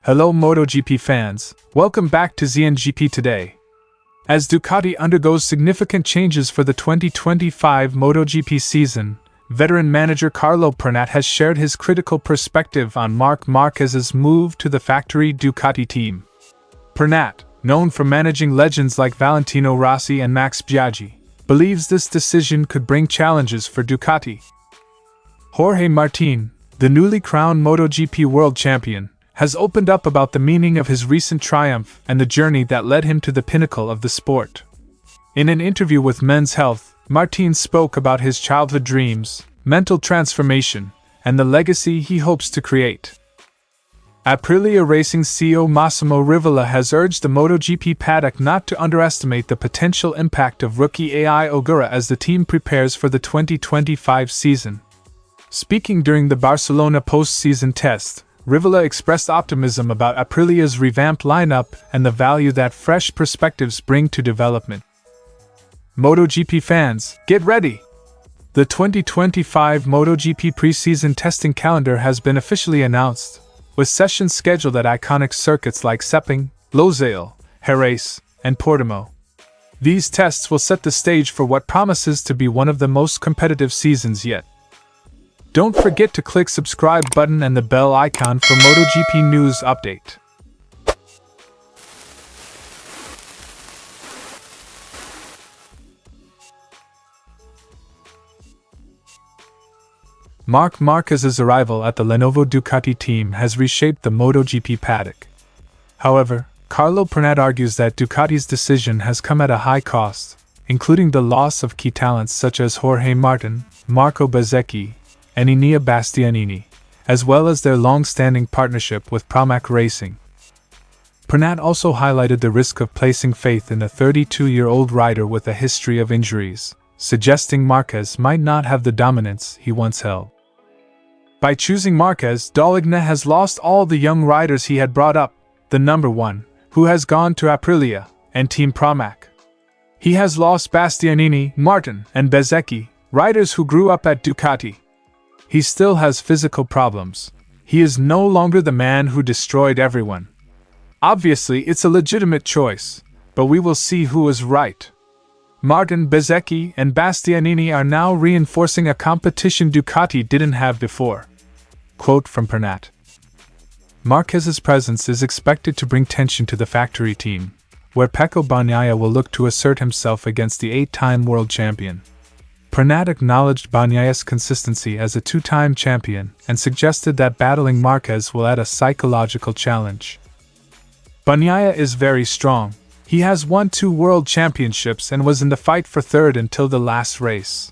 Hello MotoGP fans, welcome back to ZNGP Today. As Ducati undergoes significant changes for the 2025 MotoGP season, veteran manager Carlo Pernat has shared his critical perspective on Marc Márquez's move to the factory Ducati team. Pernat, known for managing legends like Valentino, Rossi and Max Biaggi, believes this decision could bring challenges for Ducati. Jorge Martin, the newly crowned MotoGP World Champion, has opened up about the meaning of his recent triumph and the journey that led him to the pinnacle of the sport. In an interview with Men's Health, Martin spoke about his childhood dreams, mental transformation, and the legacy he hopes to create. Aprilia Racing CEO Massimo Rivola has urged the MotoGP paddock not to underestimate the potential impact of rookie Ai Ogura as the team prepares for the 2025 season. Speaking during the Barcelona post-season test, Rivola expressed optimism about Aprilia's revamped lineup and the value that fresh perspectives bring to development. MotoGP fans, get ready! The 2025 MotoGP preseason testing calendar has been officially announced, with sessions scheduled at iconic circuits like Sepang, Losail, Jerez, and Portimao. These tests will set the stage for what promises to be one of the most competitive seasons yet. Don't forget to click subscribe button and the bell icon for MotoGP news update. Marc Márquez's arrival at the Lenovo Ducati team has reshaped the MotoGP paddock. However, Carlo Pernat argues that Ducati's decision has come at a high cost, including the loss of key talents such as Jorge Martin, Marco Bezzecchi, and Enea Bastianini, as well as their long-standing partnership with Pramac Racing. Pernat also highlighted the risk of placing faith in a 32-year-old rider with a history of injuries, suggesting Marquez might not have the dominance he once held. By choosing Marquez, Dalligna has lost all the young riders he had brought up, the number one, who has gone to Aprilia, and Team Pramac. He has lost Bastianini, Martin, and Bezzecchi, riders who grew up at Ducati. He still has physical problems. He is no longer the man who destroyed everyone. Obviously, it's a legitimate choice, but we will see who is right. Martin, Bezzecchi, and Bastianini are now reinforcing a competition Ducati didn't have before. Quote from Pernat. Marquez's presence is expected to bring tension to the factory team, where Pecco Bagnaia will look to assert himself against the 8-time world champion. Pernat acknowledged Bagnaia's consistency as a 2-time champion and suggested that battling Marquez will add a psychological challenge. Bagnaia is very strong. He has won 2 world championships and was in the fight for third until the last race.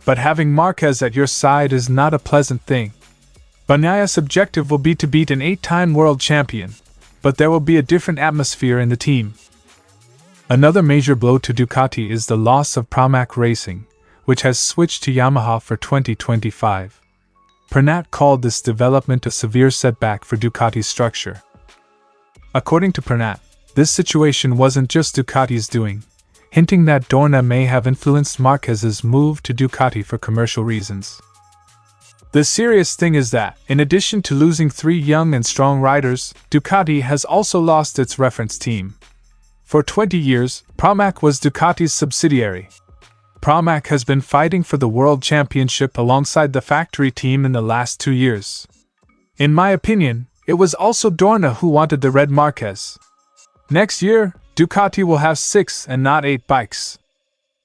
But having Marquez at your side is not a pleasant thing. Bagnaia's objective will be to beat an 8-time world champion, but there will be a different atmosphere in the team. Another major blow to Ducati is the loss of Pramac Racing, which has switched to Yamaha for 2025. Pernat called this development a severe setback for Ducati's structure. According to Pernat, this situation wasn't just Ducati's doing, hinting that Dorna may have influenced Marquez's move to Ducati for commercial reasons. The serious thing is that, in addition to losing 3 young and strong riders, Ducati has also lost its reference team. For 20 years, Pramac was Ducati's subsidiary. Pramac has been fighting for the World Championship alongside the factory team in the last 2 years. In my opinion, it was also Dorna who wanted the red Marquez. Next year, Ducati will have 6 and not 8 bikes.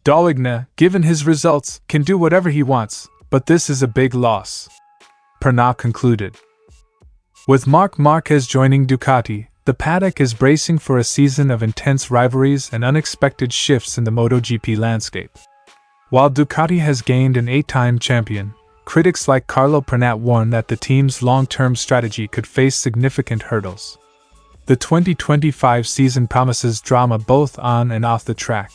Dalligna, given his results, can do whatever he wants, but this is a big loss. Pernat concluded. With Marc Márquez joining Ducati, the paddock is bracing for a season of intense rivalries and unexpected shifts in the MotoGP landscape. While Ducati has gained an 8-time champion, critics like Carlo Pernat warn that the team's long-term strategy could face significant hurdles. The 2025 season promises drama both on and off the track.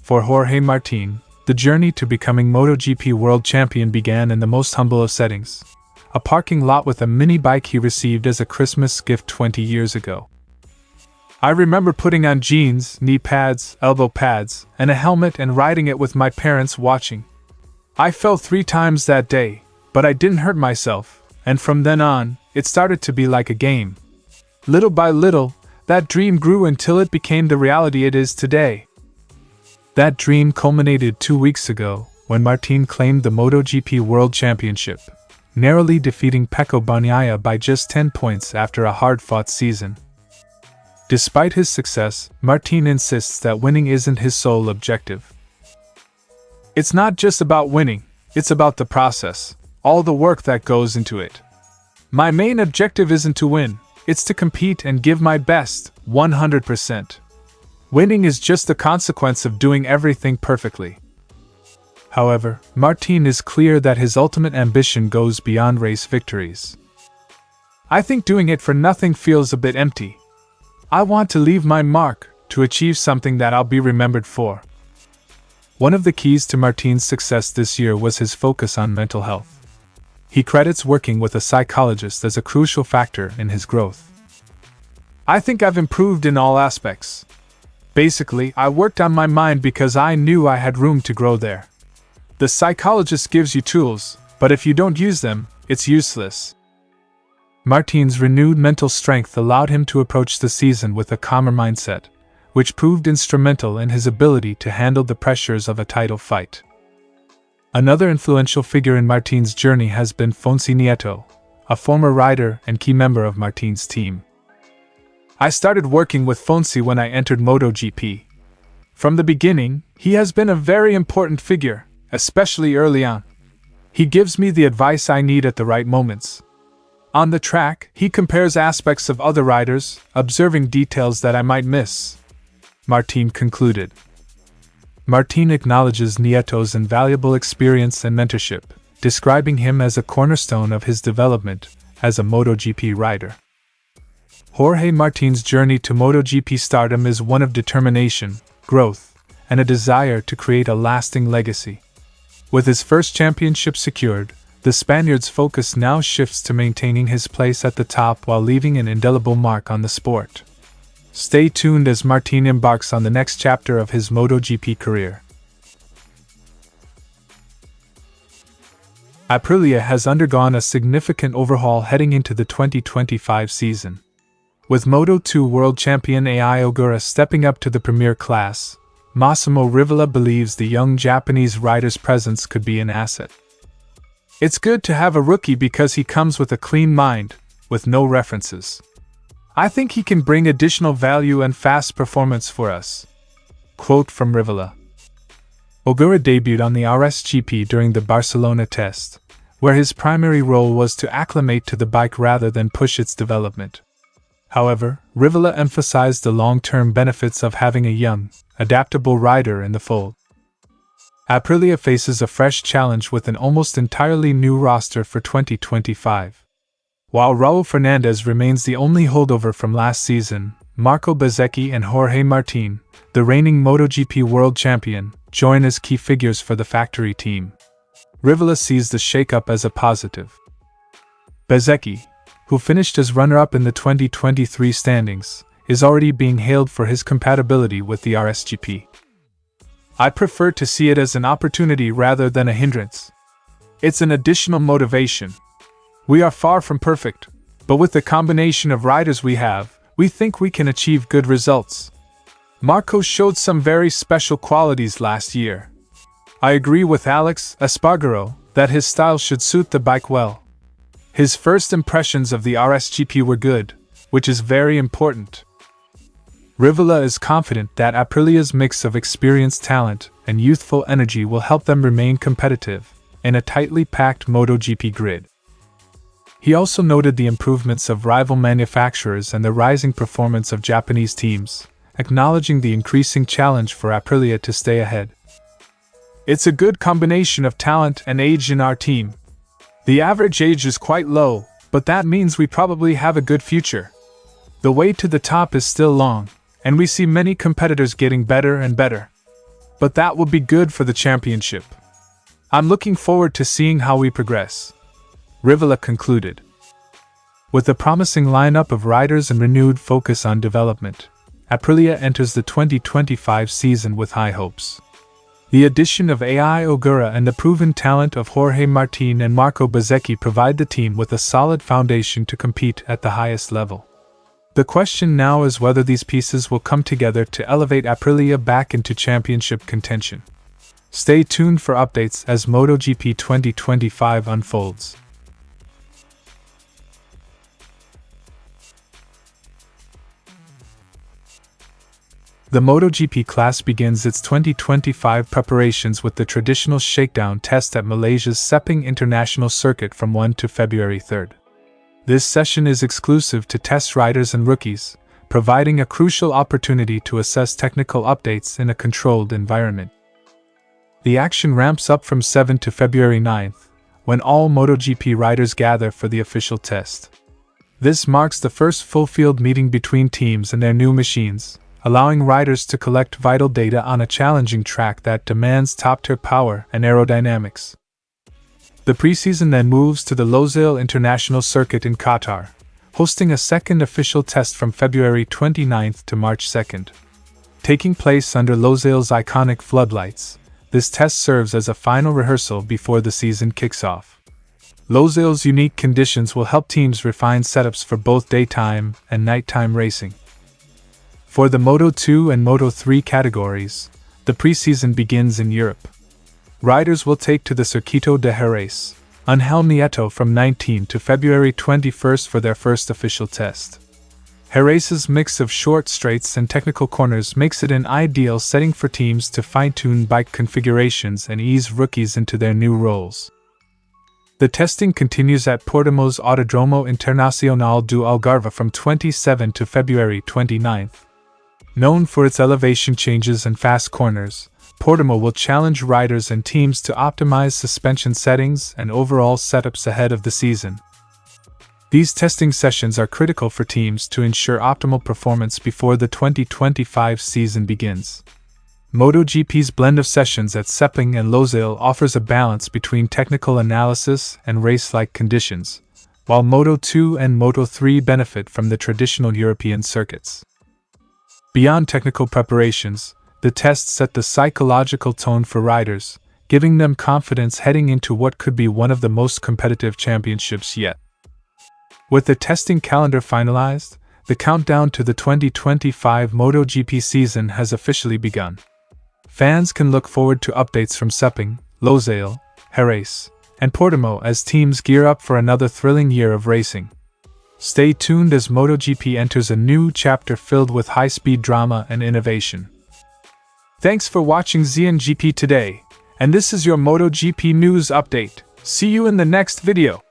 For Jorge Martin, the journey to becoming MotoGP World Champion began in the most humble of settings, a parking lot with a mini bike he received as a Christmas gift 20 years ago. I remember putting on jeans, knee pads, elbow pads, and a helmet and riding it with my parents watching. I fell 3 times that day, but I didn't hurt myself, and from then on, it started to be like a game. Little by little, that dream grew until it became the reality it is today. That dream culminated 2 weeks ago, when Martin claimed the MotoGP World Championship, narrowly defeating Pecco Bagnaia by just 10 points after a hard-fought season. Despite his success, Martin insists that winning isn't his sole objective. It's not just about winning, it's about the process, all the work that goes into it. My main objective isn't to win, it's to compete and give my best, 100%. Winning is just the consequence of doing everything perfectly. However, Martin is clear that his ultimate ambition goes beyond race victories. I think doing it for nothing feels a bit empty. I want to leave my mark, to achieve something that I'll be remembered for. One of the keys to Martin's success this year was his focus on mental health. He credits working with a psychologist as a crucial factor in his growth. I think I've improved in all aspects. Basically, I worked on my mind because I knew I had room to grow there. The psychologist gives you tools, but if you don't use them, it's useless. Martin's renewed mental strength allowed him to approach the season with a calmer mindset, which proved instrumental in his ability to handle the pressures of a title fight. Another influential figure in Martin's journey has been Fonsi Nieto, a former rider and key member of Martin's team. I started working with Fonsi when I entered MotoGP. From the beginning, he has been a very important figure, especially early on. He gives me the advice I need at the right moments. On the track, he compares aspects of other riders, observing details that I might miss. Martin concluded. Martin acknowledges Nieto's invaluable experience and mentorship, describing him as a cornerstone of his development as a MotoGP rider. Jorge Martin's journey to MotoGP stardom is one of determination, growth, and a desire to create a lasting legacy. With his first championship secured, the Spaniard's focus now shifts to maintaining his place at the top while leaving an indelible mark on the sport. Stay tuned as Martin embarks on the next chapter of his MotoGP career. Aprilia has undergone a significant overhaul heading into the 2025 season. With Moto2 World Champion Ai Ogura stepping up to the Premier class, Massimo Rivola believes the young Japanese rider's presence could be an asset. It's good to have a rookie because he comes with a clean mind, with no references. I think he can bring additional value and fast performance for us. Quote from Rivola. Ogura debuted on the RSGP during the Barcelona test, where his primary role was to acclimate to the bike rather than push its development. However, Rivola emphasized the long-term benefits of having a young, adaptable rider in the fold. Aprilia faces a fresh challenge with an almost entirely new roster for 2025. While Raul Fernandez remains the only holdover from last season, Marco Bezzecchi and Jorge Martin, the reigning MotoGP World Champion, join as key figures for the factory team. Rivola sees the shakeup as a positive. Bezzecchi, who finished as runner-up in the 2023 standings, is already being hailed for his compatibility with the RSGP. I prefer to see it as an opportunity rather than a hindrance. It's an additional motivation. We are far from perfect, but with the combination of riders we have, we think we can achieve good results. Marco showed some very special qualities last year. I agree with Alex Espargaro that his style should suit the bike well. His first impressions of the RSGP were good, which is very important. Rivola is confident that Aprilia's mix of experienced talent and youthful energy will help them remain competitive in a tightly packed MotoGP grid. He also noted the improvements of rival manufacturers and the rising performance of Japanese teams, acknowledging the increasing challenge for Aprilia to stay ahead. It's a good combination of talent and age in our team. The average age is quite low, but that means we probably have a good future. The way to the top is still long, and we see many competitors getting better and better. But that will be good for the championship. I'm looking forward to seeing how we progress. Rivola concluded. With a promising lineup of riders and renewed focus on development, Aprilia enters the 2025 season with high hopes. The addition of Ai Ogura and the proven talent of Jorge Martin and Marco Bezzecchi provide the team with a solid foundation to compete at the highest level. The question now is whether these pieces will come together to elevate Aprilia back into championship contention. Stay tuned for updates as MotoGP 2025 unfolds. The MotoGP class begins its 2025 preparations with the traditional shakedown test at Malaysia's Sepang International Circuit from 1 to February 3. This session is exclusive to test riders and rookies, providing a crucial opportunity to assess technical updates in a controlled environment. The action ramps up from 7 to February 9, when all MotoGP riders gather for the official test. This marks the first full field meeting between teams and their new machines, allowing riders to collect vital data on a challenging track that demands top-tier power and aerodynamics. The preseason then moves to the Losail International Circuit in Qatar, hosting a second official test from February 29 to March 2. Taking place under Losail's iconic floodlights, this test serves as a final rehearsal before the season kicks off. Losail's unique conditions will help teams refine setups for both daytime and nighttime racing. For the Moto2 and Moto3 categories, the preseason begins in Europe. Riders will take to the Circuito de Jerez, Ángel Nieto from 19 to February 21 for their first official test. Jerez's mix of short straights and technical corners makes it an ideal setting for teams to fine-tune bike configurations and ease rookies into their new roles. The testing continues at Portimon's Autodromo Internacional do Algarve from 27 to February 29. Known for its elevation changes and fast corners, Portimão will challenge riders and teams to optimize suspension settings and overall setups ahead of the season. These testing sessions are critical for teams to ensure optimal performance before the 2025 season begins. MotoGP's blend of sessions at Sepang and Losail offers a balance between technical analysis and race-like conditions, while Moto2 and Moto3 benefit from the traditional European circuits. Beyond technical preparations, the tests set the psychological tone for riders, giving them confidence heading into what could be one of the most competitive championships yet. With the testing calendar finalized, the countdown to the 2025 MotoGP season has officially begun. Fans can look forward to updates from Sepang, Losail, Jerez, and Portimão as teams gear up for another thrilling year of racing. Stay tuned as MotoGP enters a new chapter filled with high-speed drama and innovation. Thanks for watching ZNGP Today, and this is your MotoGP news update. See you in the next video.